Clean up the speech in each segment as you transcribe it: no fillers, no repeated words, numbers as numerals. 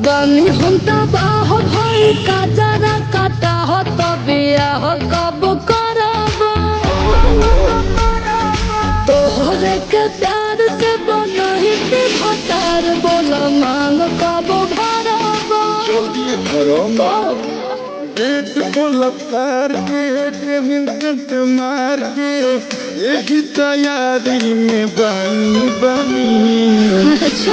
बानी हम तबाह भई काजरा काटा हो तो बियाह कब करब तोहरे के प्यार से बनहित भतार बोल मांग कब भरब जल्दी भरो पेट को लतार के मिनट मार के यही तैयारी में बनी बनी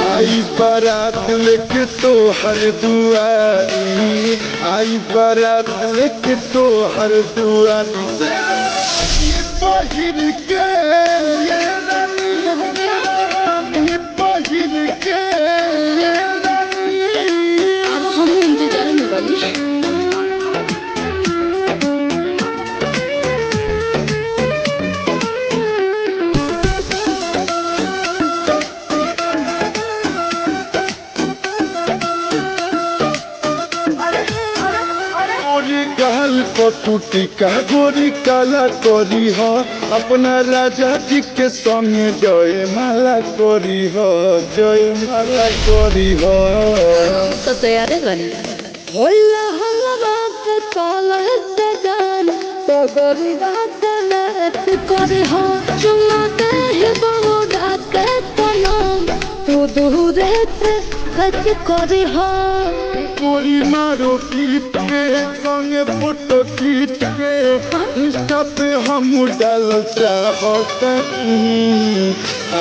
आई बारात लेके तो हर दुआरी आई बारात लेके तो हर दुआरी पहिर के ये रानी पहिर के अब हम इंतजार में बानी गल को टूटी का गोरी काला करी हो अपना राजा जी के संगे जय माला करी हो जय माला करी हो तो तैयार है बनी होला होला बात काला से जान तो गोरी बात लेत करे हो चुमा दे ही बहुड़ा के तनाम तू दूरे से खच करे हो गोरी मारो पीट के संगे फोटो खींच के इंस्टा पे हम डाल चाहते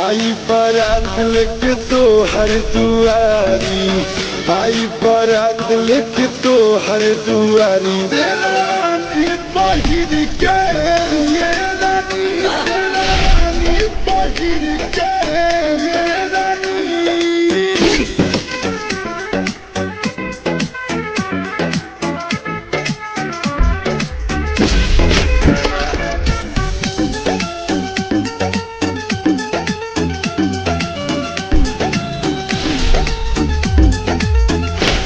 आई बारात लेके तो हर दुआरी आई बारात लेके तो हर दुआरी पहिर के ये रानी पहिर के ये रानी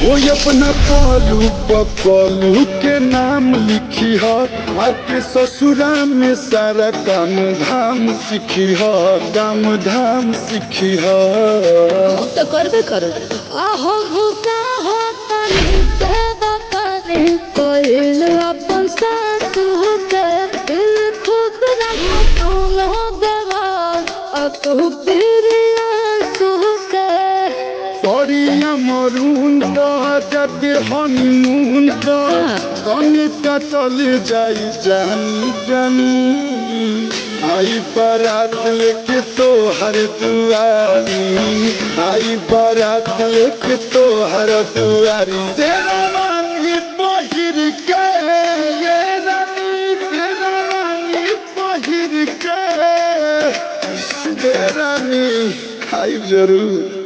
वो अपना कालू पकलू के नाम लिखी हो आपके ससुरा में सारा काम धाम सीखी हो काम धाम सीखी हो तो करबे करो आहो भूखा हो तनी से बकरे कोइल अपन सास के दिल खुद रहो तुम हो देवा अब तू पिरिया सुके सरिया मरून तो जाते हनीमून तो कनिका चले जाई जानी जानी आई बारात लेके तो हर दुआरी आई बारात लेके तो हर दुआरी तेरा रानी पहिर के ये रानी तेरा रानी पहिर के तेरा रानी आई जरूर।